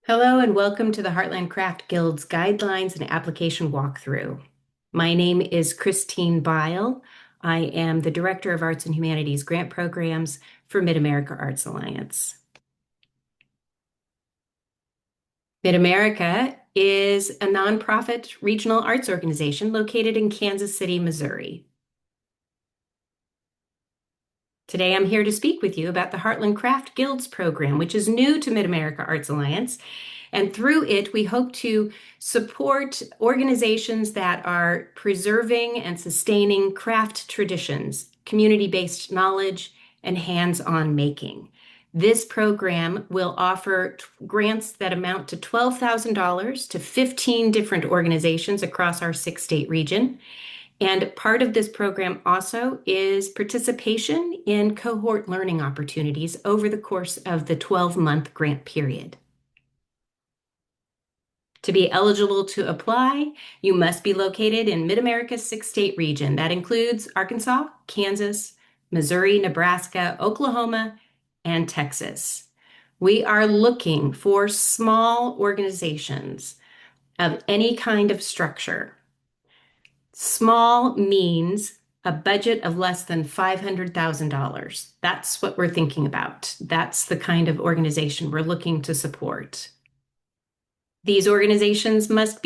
Hello and welcome to the Heartland Craft Guild's Guidelines and Application Walkthrough. My name is Christine Bile. I am the Director of Arts and Humanities Grant Programs for Mid-America Arts Alliance. Mid-America is a nonprofit regional arts organization located in Kansas City, Missouri. Today, I'm here to speak with you about the Heartland Craft Guilds program, which is new to Mid-America Arts Alliance. And through it, we hope to support organizations that are preserving and sustaining craft traditions, community-based knowledge, and hands-on making. This program will offer grants that amount to $12,000 to 15 different organizations across our six-state region. And part of this program also is participation in cohort learning opportunities over the course of the 12-month grant period. To be eligible to apply, you must be located in Mid-America's six-state region. That includes Arkansas, Kansas, Missouri, Nebraska, Oklahoma, and Texas. We are looking for small organizations of any kind of structure. Small means a budget of less than $500,000. That's what we're thinking about. That's the kind of organization we're looking to support. These organizations must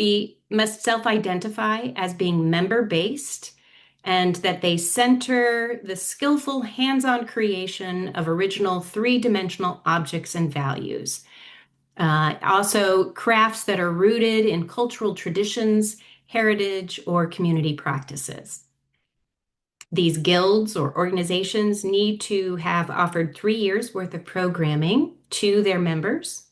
self-identify as being member-based and that they center the skillful hands-on creation of original three-dimensional objects and values. Also, crafts that are rooted in cultural traditions, heritage, or community practices. These guilds or organizations need to have offered 3 years worth of programming to their members.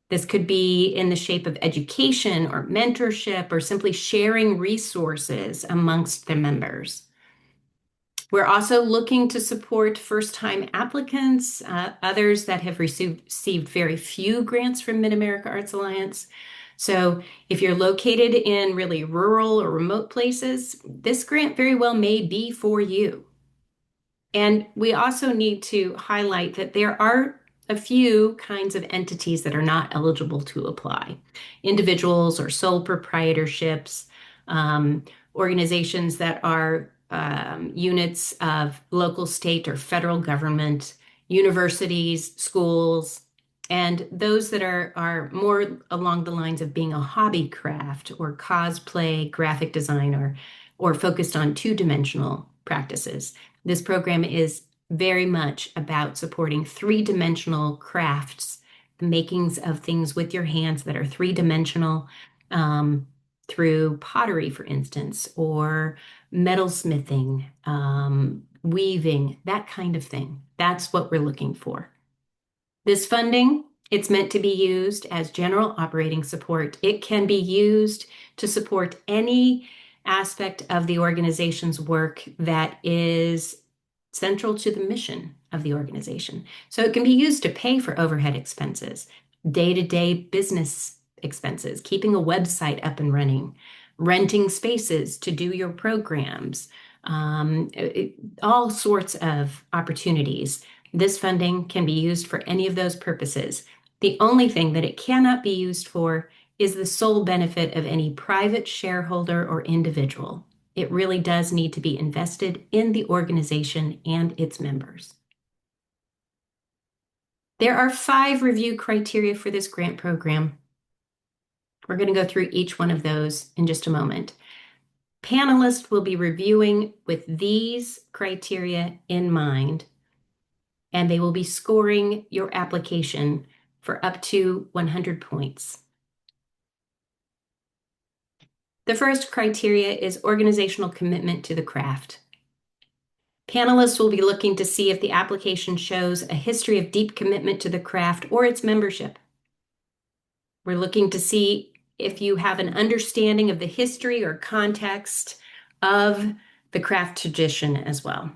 This could be in the shape of education or mentorship or simply sharing resources amongst the members. We're also looking to support first-time applicants, others that have received very few grants from Mid-America Arts Alliance. So if you're located in really rural or remote places, this grant very well may be for you. And we also need to highlight that there are a few kinds of entities that are not eligible to apply. Individuals or sole proprietorships, organizations that are units of local, state, or federal government, universities, schools, and those that are more along the lines of being a hobby craft or cosplay, graphic design, or focused on two-dimensional practices. This program is very much about supporting three-dimensional crafts, the makings of things with your hands that are three-dimensional, through pottery, for instance, or metalsmithing, weaving, that kind of thing. That's what we're looking for. This funding, it's meant to be used as general operating support. It can be used to support any aspect of the organization's work that is central to the mission of the organization. So it can be used to pay for overhead expenses, day-to-day business expenses, keeping a website up and running, renting spaces to do your programs, all sorts of opportunities. This funding can be used for any of those purposes. The only thing that it cannot be used for is the sole benefit of any private shareholder or individual. It really does need to be invested in the organization and its members. There are 5 review criteria for this grant program. We're going to go through each one of those in just a moment. Panelists will be reviewing with these criteria in mind, and they will be scoring your application for up to 100 points. The first criteria is organizational commitment to the craft. Panelists will be looking to see if the application shows a history of deep commitment to the craft or its membership. We're looking to see if you have an understanding of the history or context of the craft tradition as well.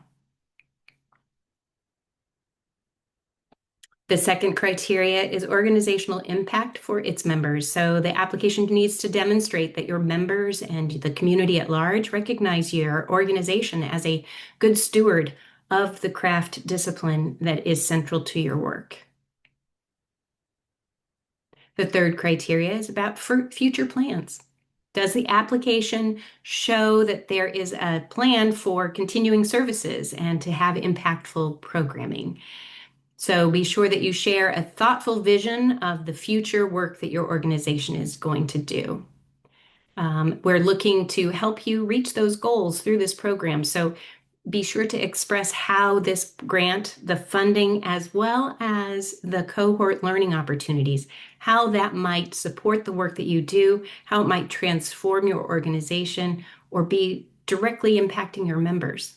The second criteria is organizational impact for its members. So the application needs to demonstrate that your members and the community at large recognize your organization as a good steward of the craft discipline that is central to your work. The third criteria is about future plans. Does the application show that there is a plan for continuing services and to have impactful programming? So be sure that you share a thoughtful vision of the future work that your organization is going to do. We're looking to help you reach those goals through this program. So be sure to express how this grant, the funding, as well as the cohort learning opportunities, how that might support the work that you do, how it might transform your organization, or be directly impacting your members.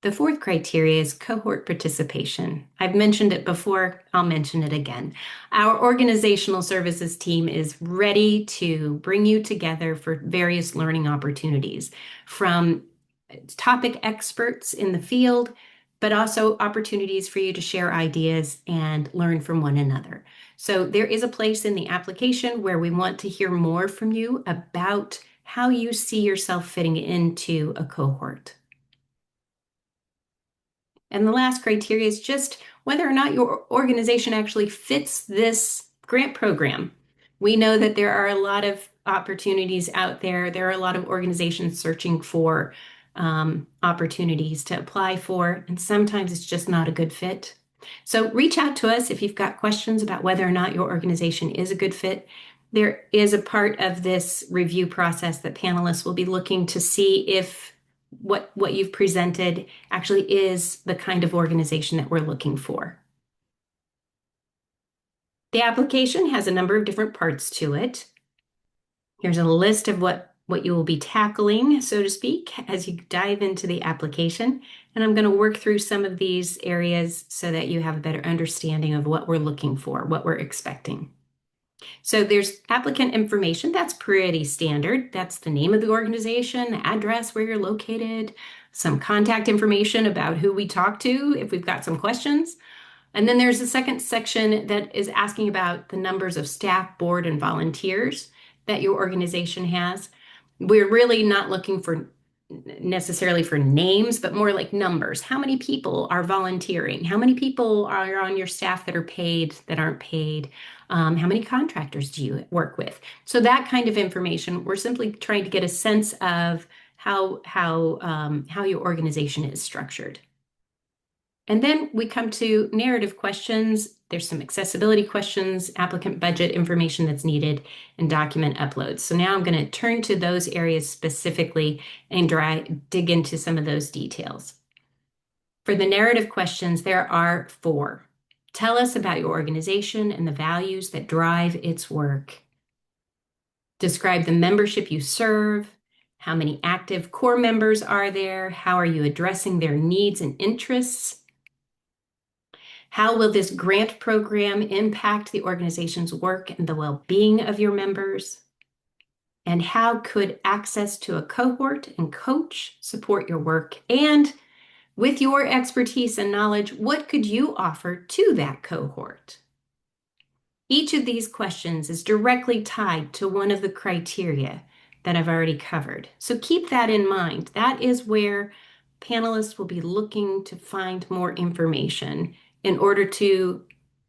The fourth criteria is cohort participation. I've mentioned it before, I'll mention it again. Our organizational services team is ready to bring you together for various learning opportunities from topic experts in the field, but also opportunities for you to share ideas and learn from one another. So there is a place in the application where we want to hear more from you about how you see yourself fitting into a cohort. And the last criteria is just whether or not your organization actually fits this grant program. We know that there are a lot of opportunities out there. There are a lot of organizations searching for opportunities to apply for, and sometimes it's just not a good fit. So reach out to us if you've got questions about whether or not your organization is a good fit. There is a part of this review process that panelists will be looking to see if what you've presented actually is the kind of organization that we're looking for. The application has a number of different parts to it. Here's a list of what you will be tackling, so to speak, as you dive into the application. And I'm going to work through some of these areas so that you have a better understanding of what we're looking for, what we're expecting. So there's applicant information. That's pretty standard. That's the name of the organization, the address where you're located, some contact information about who we talk to if we've got some questions. And then there's a second section that is asking about the numbers of staff, board, and volunteers that your organization has. We're really not looking for necessarily for names, but more like numbers. How many people are volunteering? How many people are on your staff that are paid, that aren't paid? How many contractors do you work with? So that kind of information, we're simply trying to get a sense of how your organization is structured. And then we come to narrative questions. There's some accessibility questions, applicant budget information that's needed, and document uploads. So now I'm going to turn to those areas specifically and dig into some of those details. For the narrative questions, there are 4. Tell us about your organization and the values that drive its work. Describe the membership you serve. How many active core members are there? How are you addressing their needs and interests? How will this grant program impact the organization's work and the well-being of your members? And how could access to a cohort and coach support your work? And with your expertise and knowledge, what could you offer to that cohort? Each of these questions is directly tied to one of the criteria that I've already covered. So keep that in mind. That is where panelists will be looking to find more information in order to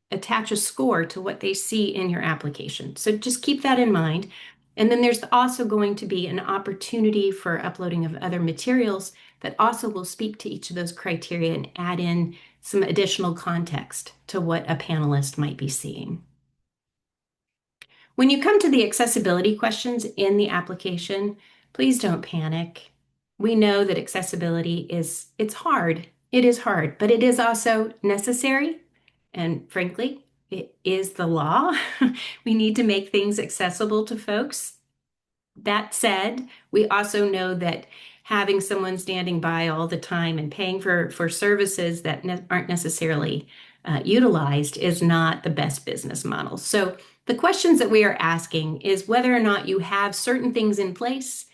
attach a score to what they see in your application. So just keep that in mind. And then there's also going to be an opportunity for uploading of other materials that also will speak to each of those criteria and add in some additional context to what a panelist might be seeing. When you come to the accessibility questions in the application, please don't panic. We know that accessibility it's hard. It is hard, but it is also necessary. And frankly, it is the law. We need to make things accessible to folks. That said, we also know that having someone standing by all the time and paying for services that aren't necessarily utilized is not the best business model. So the questions that we are asking is whether or not you have certain things in place,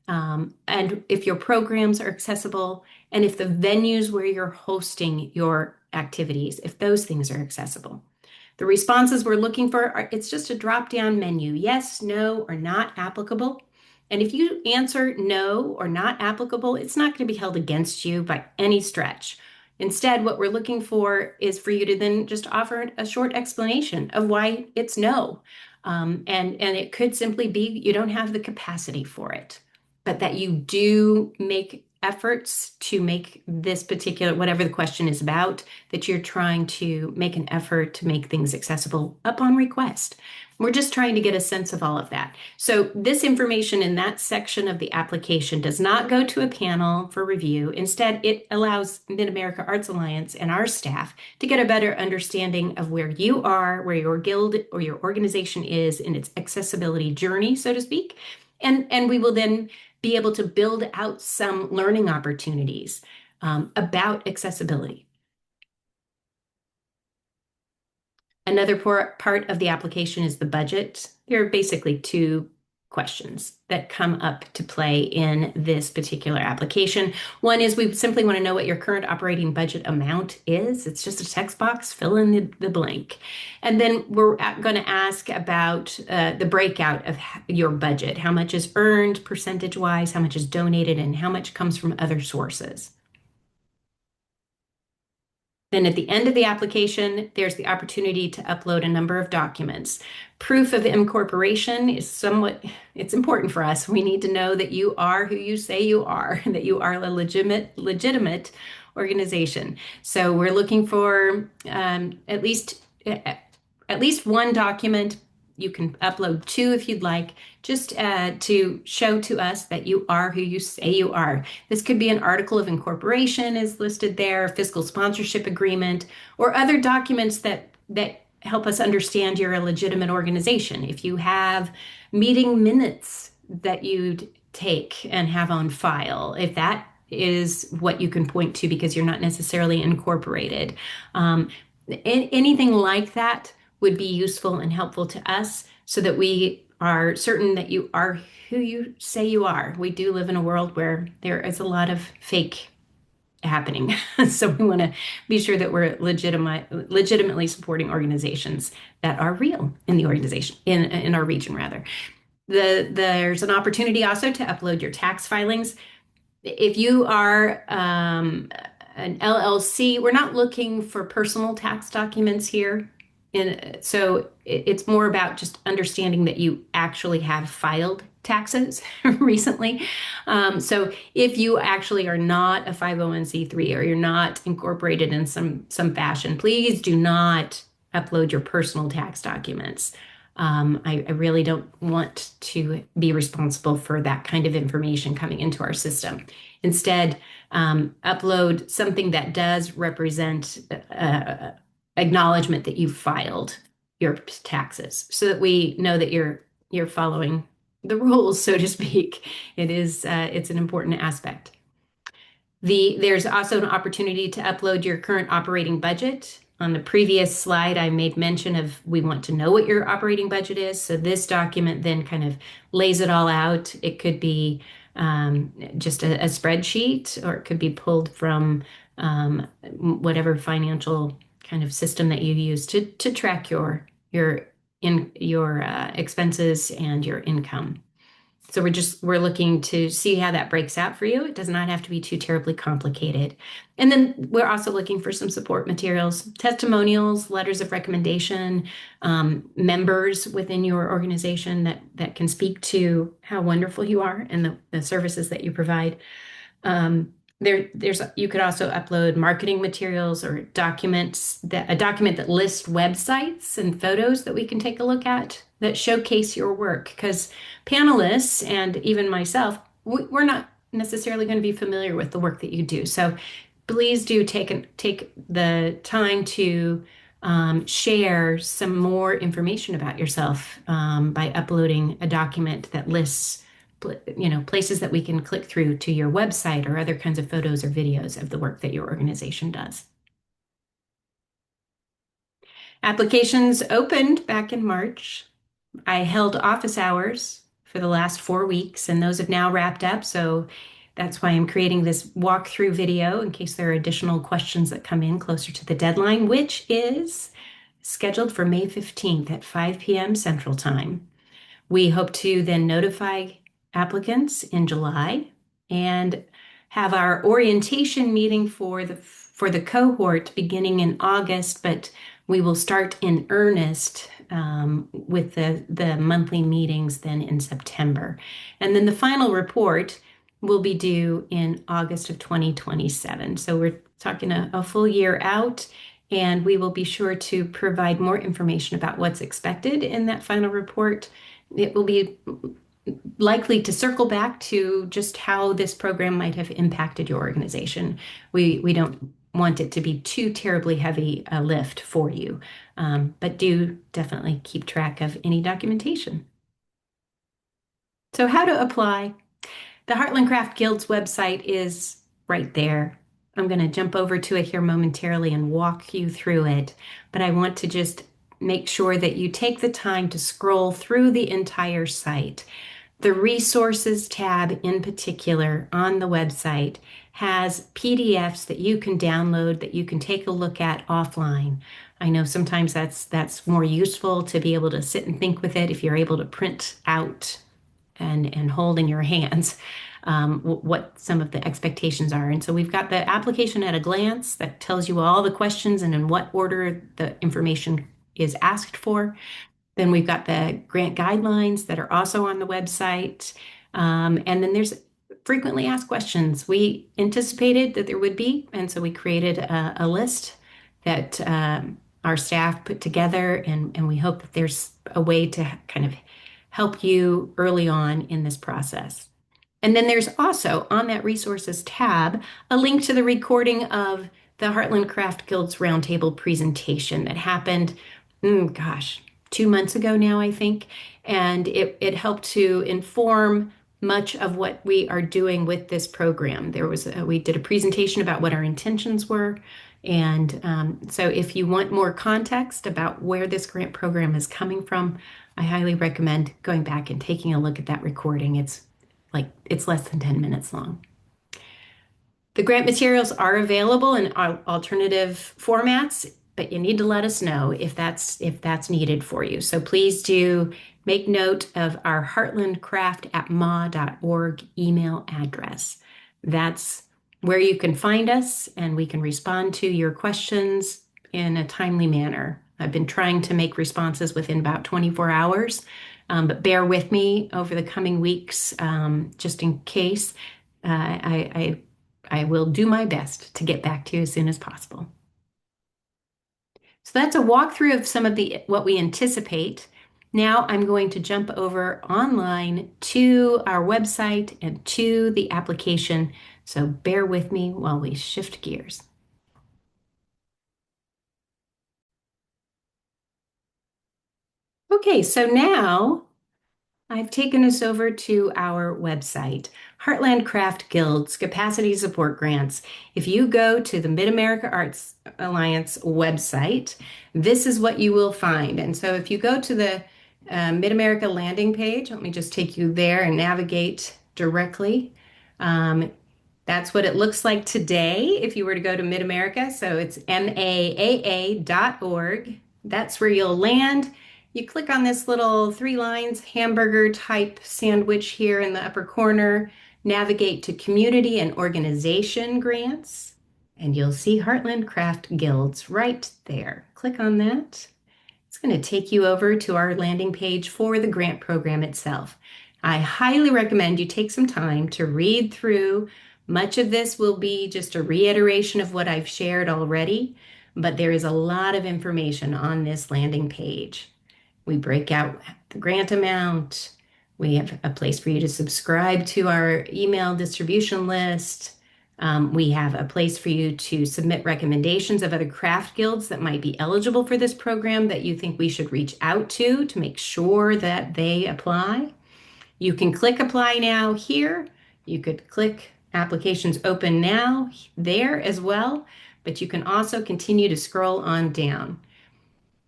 and if your programs are accessible, and if the venues where you're hosting your activities, if those things are accessible. The responses we're looking for it's just a drop-down menu, yes, no, or not applicable. And if you answer no or not applicable, it's not going to be held against you by any stretch. Instead, what we're looking for is for you to then just offer a short explanation of why it's no. And it could simply be you don't have the capacity for it, but that you do make efforts to make this particular, whatever the question is about, that you're trying to make an effort to make things accessible upon request. We're just trying to get a sense of all of that. So this information in that section of the application does not go to a panel for review. Instead, it allows Mid-America Arts Alliance and our staff to get a better understanding of where you are, where your guild or your organization is in its accessibility journey, so to speak. And we will then be able to build out some learning opportunities about accessibility. Another part of the application is the budget. There are basically two questions that come up to play in this particular application. One is we simply want to know what your current operating budget amount is. It's just a text box, fill in the blank. And then we're going to ask about the breakout of your budget. How much is earned percentage-wise, how much is donated, and how much comes from other sources. Then at the end of the application, there's the opportunity to upload a number of documents. Proof of incorporation is it's important for us. We need to know that you are who you say you are, that you are a legitimate organization. So we're looking for at least one document. You can upload two if you'd like, just to show to us that you are who you say you are. This could be an article of incorporation is listed there, fiscal sponsorship agreement, or other documents that help us understand you're a legitimate organization. If you have meeting minutes that you'd take and have on file, if that is what you can point to because you're not necessarily incorporated. Anything like that would be useful and helpful to us so that we are certain that you are who you say you are. We do live in a world where there is a lot of fake happening. So we want to be sure that we're legitimately supporting organizations that are real in the organization, in our region rather. There's an opportunity also to upload your tax filings. If you are an LLC, we're not looking for personal tax documents here. So it's more about just understanding that you actually have filed taxes recently. So if you actually are not a 501c3 or you're not incorporated in some fashion, please do not upload your personal tax documents. I really don't want to be responsible for that kind of information coming into our system. Instead, upload something that does represent acknowledgement that you've filed your taxes so that we know that you're following the rules, so to speak. It's an important aspect. There's also an opportunity to upload your current operating budget. On the previous slide, I made mention of we want to know what your operating budget is. So this document then kind of lays it all out. It could be just a spreadsheet, or it could be pulled from whatever financial kind of system that you use to track your expenses and your income. So we're looking to see how that breaks out for you. It does not have to be too terribly complicated. And then we're also looking for some support materials, testimonials, letters of recommendation, members within your organization that can speak to how wonderful you are and the services that you provide. You could also upload marketing materials or documents a document that lists websites and photos that we can take a look at that showcase your work, because panelists and even myself, we're not necessarily going to be familiar with the work that you do. So please do take the time to share some more information about yourself by uploading a document that lists places that we can click through to your website or other kinds of photos or videos of the work that your organization does. Applications opened back in March. I held office hours for the last 4 weeks, and those have now wrapped up. So that's why I'm creating this walkthrough video in case there are additional questions that come in closer to the deadline, which is scheduled for May 15th at 5 p.m. Central Time. We hope to then notify applicants in July and have our orientation meeting for the for the cohort beginning in August, but we will start in earnest with the monthly meetings then in September. And then the final report will be due in August of 2027. So we're talking a full year out, and we will be sure to provide more information about what's expected in that final report. It will be likely to circle back to just how this program might have impacted your organization. We don't want it to be too terribly heavy a lift for you, but do definitely keep track of any documentation. So how to apply? The Heartland Craft Guild's website is right there. I'm going to jump over to it here momentarily and walk you through it, but I want to just make sure that you take the time to scroll through the entire site. The resources tab in particular on the website has PDFs that you can download that you can take a look at offline. I know sometimes that's more useful to be able to sit and think with it if you're able to print out and hold in your hands what some of the expectations are. And so we've got the application at a glance that tells you all the questions and in what order the information is asked for. Then we've got the grant guidelines that are also on the website. And then there's frequently asked questions. We anticipated that there would be, and so we created a list that our staff put together, and we hope that there's a way to kind of help you early on in this process. And then there's also on that resources tab a link to the recording of the Heartland Craft Guild's roundtable presentation that happened, 2 months ago now, I think. And it helped to inform much of what we are doing with this program. We did a presentation about what our intentions were. And so if you want more context about where this grant program is coming from, I highly recommend going back and taking a look at that recording. It's less than 10 minutes long. The grant materials are available in alternative formats, but you need to let us know if that's needed for you. So please do make note of our heartlandcraft@ma.org email address. That's where you can find us, and we can respond to your questions in a timely manner. I've been trying to make responses within about 24 hours, but bear with me over the coming weeks, just in case. I will do my best to get back to you as soon as possible. So that's a walkthrough of some of what we anticipate. Now I'm going to jump over online to our website and to the application. So bear with me while we shift gears. Okay, so now I've taken us over to our website, Heartland Craft Guild's Capacity Support Grants. If you go to the Mid-America Arts Alliance website, this is what you will find. And so if you go to the Mid-America landing page, let me just take you there and navigate directly. That's what it looks like today if you were to go to Mid-America. So it's MAAA.org. That's where you'll land. You click on this little 3 lines hamburger type sandwich here in the upper corner, navigate to community and organization grants, and you'll see Heartland Craft Guilds right there. Click on that. It's going to take you over to our landing page for the grant program itself. I highly recommend you take some time to read through. Much of this will be just a reiteration of what I've shared already, but there is a lot of information on this landing page. We break out the grant amount. We have a place for you to subscribe to our email distribution list. We have a place for you to submit recommendations of other craft guilds that might be eligible for this program that you think we should reach out to make sure that they apply. You can click Apply Now here. You could click Applications Open Now there as well, but you can also continue to scroll on down.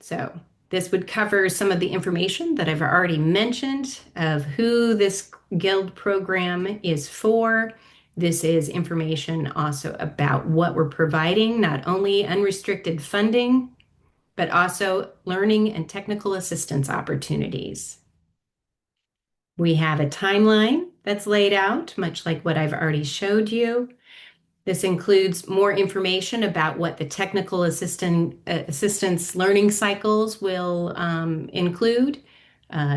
So this would cover some of the information that I've already mentioned of who this guild program is for. This is information also about what we're providing, not only unrestricted funding, but also learning and technical assistance opportunities. We have a timeline that's laid out, much like what I've already showed you. This includes more information about what the technical assistance learning cycles will include,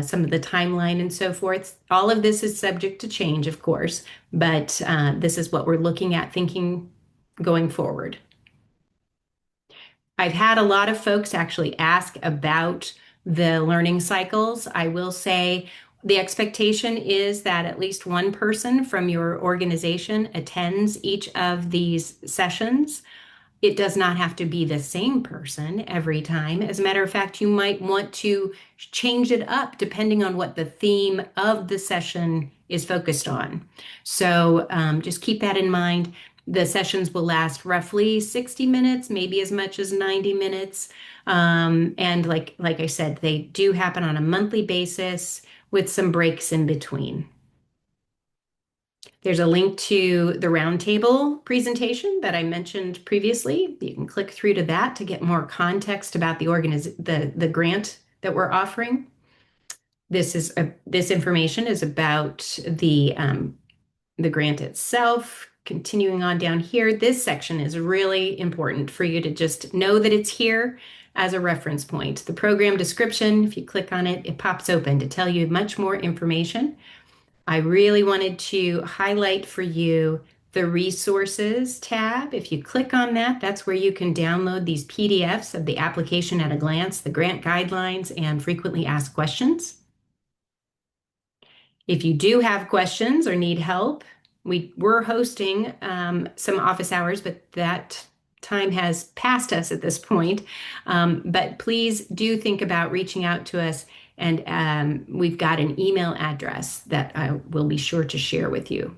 some of the timeline and so forth. All of this is subject to change, of course, but this is what we're looking at thinking going forward. I've had a lot of folks actually ask about the learning cycles. I will say the expectation is that at least one person from your organization attends each of these sessions. It does not have to be the same person every time. As a matter of fact, you might want to change it up depending on what the theme of the session is focused on. So just keep that in mind. The sessions will last roughly 60 minutes, maybe as much as 90 minutes. And like I said, they do happen on a monthly basis with some breaks in between. There's a link to the roundtable presentation that I mentioned previously. You can click through to that to get more context about the grant that we're offering. This information is about the grant itself. Continuing on down here, this section is really important for you to just know that it's here as a reference point. The program description, if you click on it, it pops open to tell you much more information. I really wanted to highlight for you the resources tab. If you click on that, that's where you can download these PDFs of the application at a glance, the grant guidelines, and frequently asked questions. If you do have questions or need help, we're hosting some office hours, but that time has passed us at this point. But please do think about reaching out to us, and we've got an email address that I will be sure to share with you.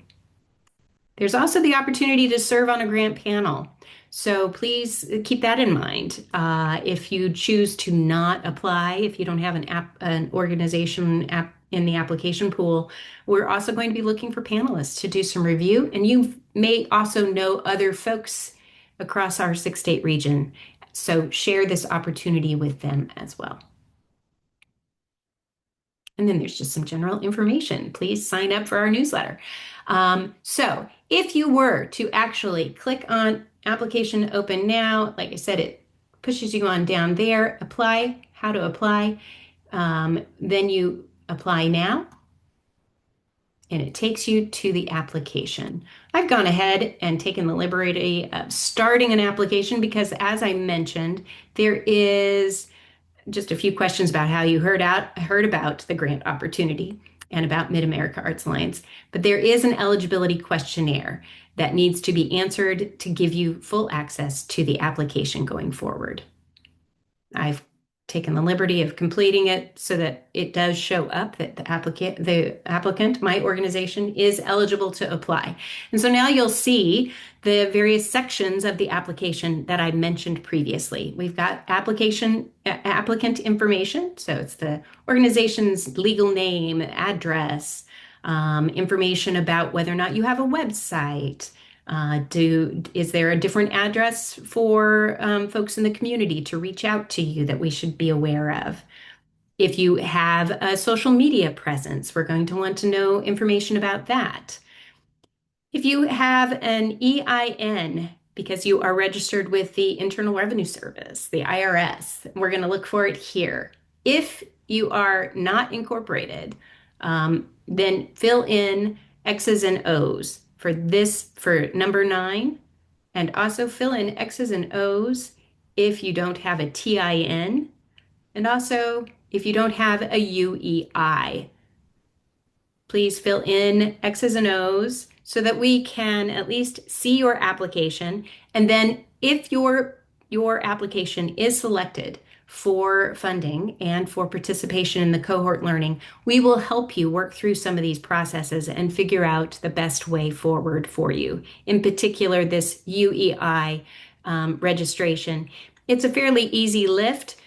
There's also the opportunity to serve on a grant panel. So please keep that in mind. If you choose to not apply, if you don't have an organization in the application pool, we're also going to be looking for panelists to do some review. And you may also know other folks across our 6-state region. So share this opportunity with them as well. And then there's just some general information. Please sign up for our newsletter. So if you were to actually click on application open now, like I said, it pushes you on down there, apply, how to apply. Then you apply now, and it takes you to the application. I've gone ahead and taken the liberty of starting an application because, as I mentioned, there is just a few questions about how you heard about the grant opportunity and about Mid-America Arts Alliance. But there is an eligibility questionnaire that needs to be answered to give you full access to the application going forward. I've taken the liberty of completing it so that it does show up that the applicant, my organization, is eligible to apply. And so now you'll see the various sections of the application that I mentioned previously. We've got applicant information, so it's the organization's legal name, address, information about whether or not you have a website. Is there a different address for folks in the community to reach out to you that we should be aware of? If you have a social media presence, we're going to want to know information about that. If you have an EIN because you are registered with the Internal Revenue Service, the IRS, we're going to look for it here. If you are not incorporated, then fill in X's and O's for number 9, and also fill in X's and O's if you don't have a TIN, and also if you don't have a UEI. Please fill in X's and O's so that we can at least see your application. And then if your application is selected for funding and for participation in the cohort learning, we will help you work through some of these processes and figure out the best way forward for you. In particular, this UEI registration. It's a fairly easy lift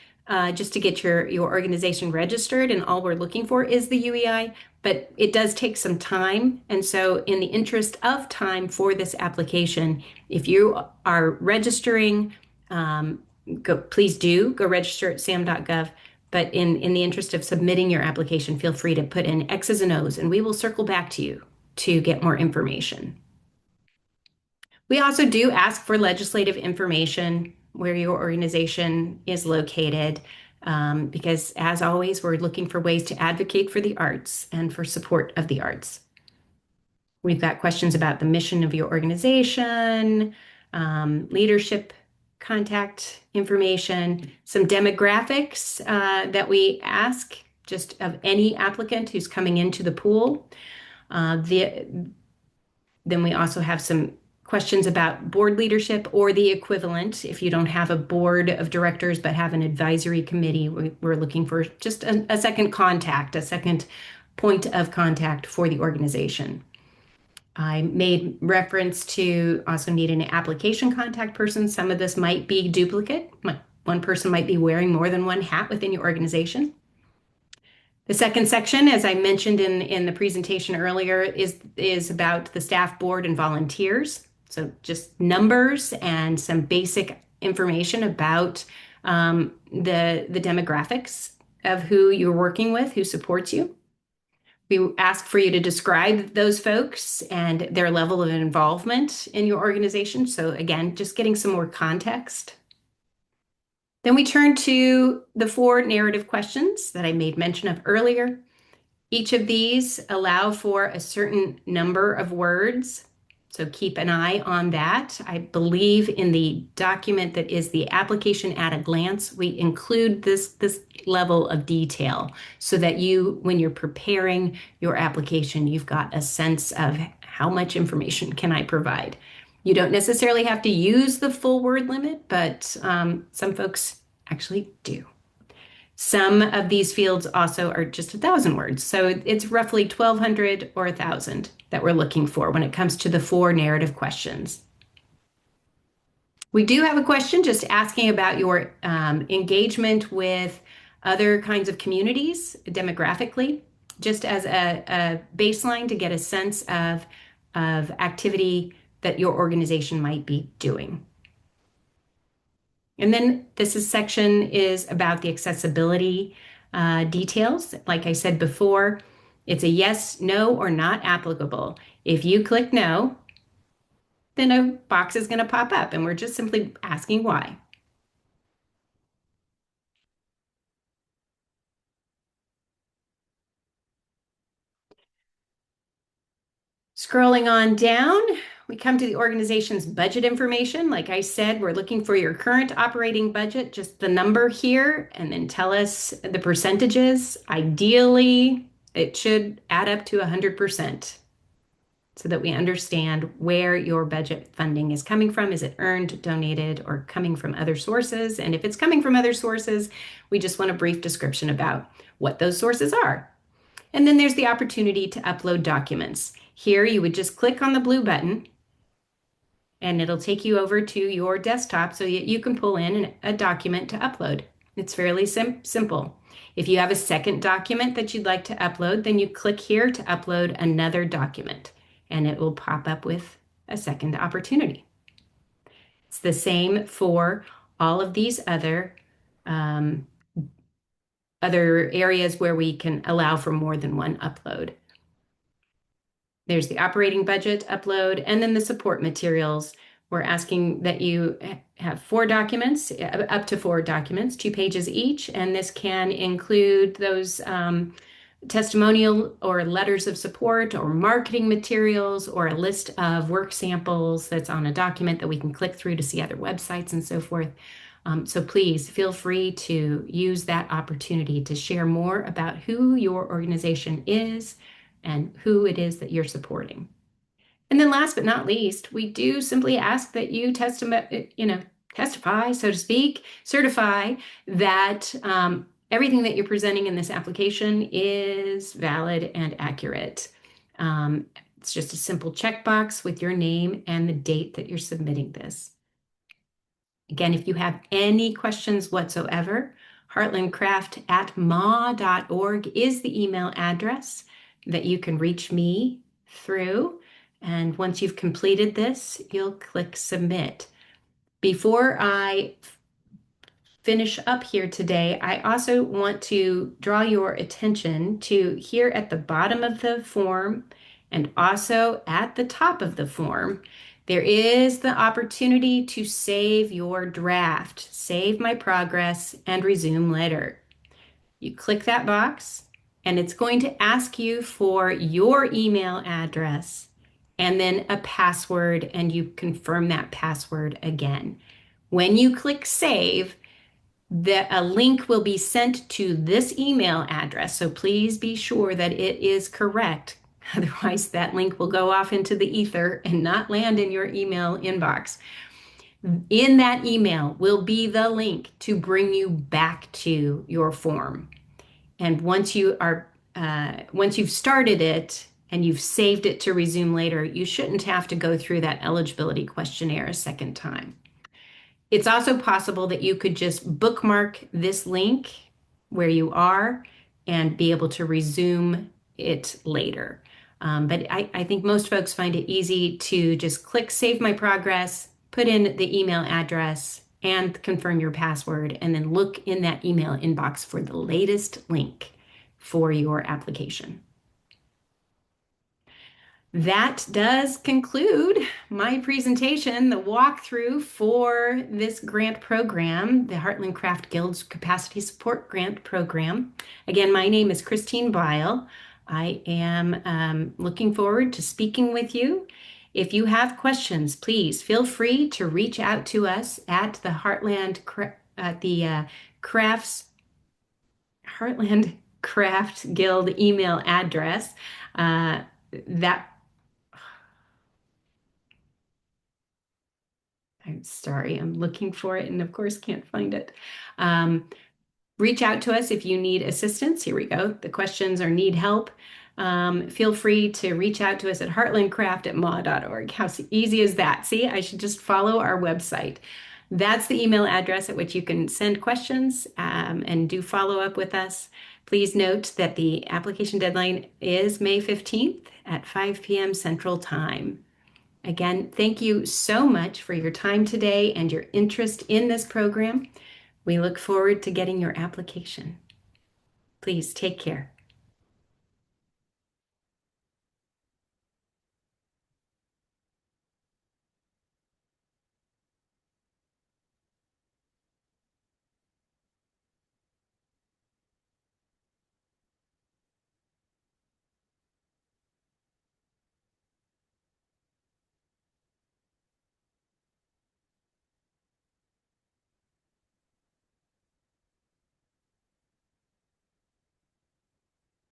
just to get your organization registered, and all we're looking for is the UEI, but it does take some time. And so in the interest of time for this application, if you are registering, please do go register at sam.gov. But in the interest of submitting your application, feel free to put in X's and O's, and we will circle back to you to get more information. We also do ask for legislative information where your organization is located, because as always, we're looking for ways to advocate for the arts and for support of the arts. We've got questions about the mission of your organization, leadership contact information, some demographics that we ask just of any applicant who's coming into the pool. Then we also have some questions about board leadership or the equivalent. If you don't have a board of directors but have an advisory committee, we're looking for just a second contact, a second point of contact for the organization. I made reference to also need an application contact person. Some of this might be duplicate. One person might be wearing more than one hat within your organization. The second section, as I mentioned in the presentation earlier, is about the staff board and volunteers. So just numbers and some basic information about the demographics of who you're working with, who supports you. We ask for you to describe those folks and their level of involvement in your organization. So again, just getting some more context. Then we turn to the 4 narrative questions that I made mention of earlier. Each of these allow for a certain number of words, so keep an eye on that. I believe in the document that is the application at a glance, we include this level of detail so that you, when you're preparing your application, you've got a sense of how much information can I provide. You don't necessarily have to use the full word limit, but some folks actually do. Some of these fields also are just 1,000 words. So it's roughly 1,200 or 1,000 that we're looking for when it comes to the 4 narrative questions. We do have a question just asking about your engagement with other kinds of communities demographically, just as a baseline to get a sense of activity that your organization might be doing. And then section is about the accessibility details. Like I said before, it's a yes, no, or not applicable. If you click no, then a box is going to pop up, and we're just simply asking why. Scrolling on down, we come to the organization's budget information. Like I said, we're looking for your current operating budget, just the number here, and then tell us the percentages. Ideally, it should add up to 100% so that we understand where your budget funding is coming from. Is it earned, donated, or coming from other sources? And if it's coming from other sources, we just want a brief description about what those sources are. And then there's the opportunity to upload documents. Here, you would just click on the blue button and it'll take you over to your desktop so that you can pull in a document to upload. It's fairly simple. If you have a second document that you'd like to upload, then you click here to upload another document, and it will pop up with a second opportunity. It's the same for all of these other areas where we can allow for more than one upload. There's the operating budget upload, and then the support materials. We're asking that you have 4 documents, up to 4 documents, 2 pages each, and this can include those testimonial or letters of support or marketing materials or a list of work samples that's on a document that we can click through to see other websites and so forth. So please feel free to use that opportunity to share more about who your organization is and who it is that you're supporting. And then last but not least, we do simply ask that you testify, so to speak, certify that everything that you're presenting in this application is valid and accurate. It's just a simple checkbox with your name and the date that you're submitting this. Again, if you have any questions whatsoever, heartlandcraft@ma.org is the email address that you can reach me through. And once you've completed this, you'll click submit. Before I finish up here today, I also want to draw your attention to here at the bottom of the form and also at the top of the form. There is the opportunity to save your draft, save my progress, and resume later. You click that box, and it's going to ask you for your email address and then a password, and you confirm that password again. When you click save, a link will be sent to this email address. So please be sure that it is correct. Otherwise, that link will go off into the ether and not land in your email inbox. In that email will be the link to bring you back to your form. And once you've started it and you've saved it to resume later, you shouldn't have to go through that eligibility questionnaire a second time. It's also possible that you could just bookmark this link where you are and be able to resume it later. But I think most folks find it easy to just click Save My Progress, put in the email address, and confirm your password, and then look in that email inbox for the latest link for your application. That does conclude my presentation, the walkthrough for this grant program, the Heartland Craft Guild's Capacity Support Grant Program. Again, my name is Christine Bile. I am looking forward to speaking with you. If you have questions, please feel free to reach out to us at the Heartland Craft Guild email address. That I'm sorry, I'm looking for it and of course can't find it. Reach out to us if you need assistance. Here we go. The questions or need help. Feel free to reach out to us at heartlandcraft@ma.org. How easy is that? See, I should just follow our website. That's the email address at which you can send questions and do follow up with us. Please note that the application deadline is May 15th at 5 p.m. Central Time. Again, thank you so much for your time today and your interest in this program. We look forward to getting your application. Please take care.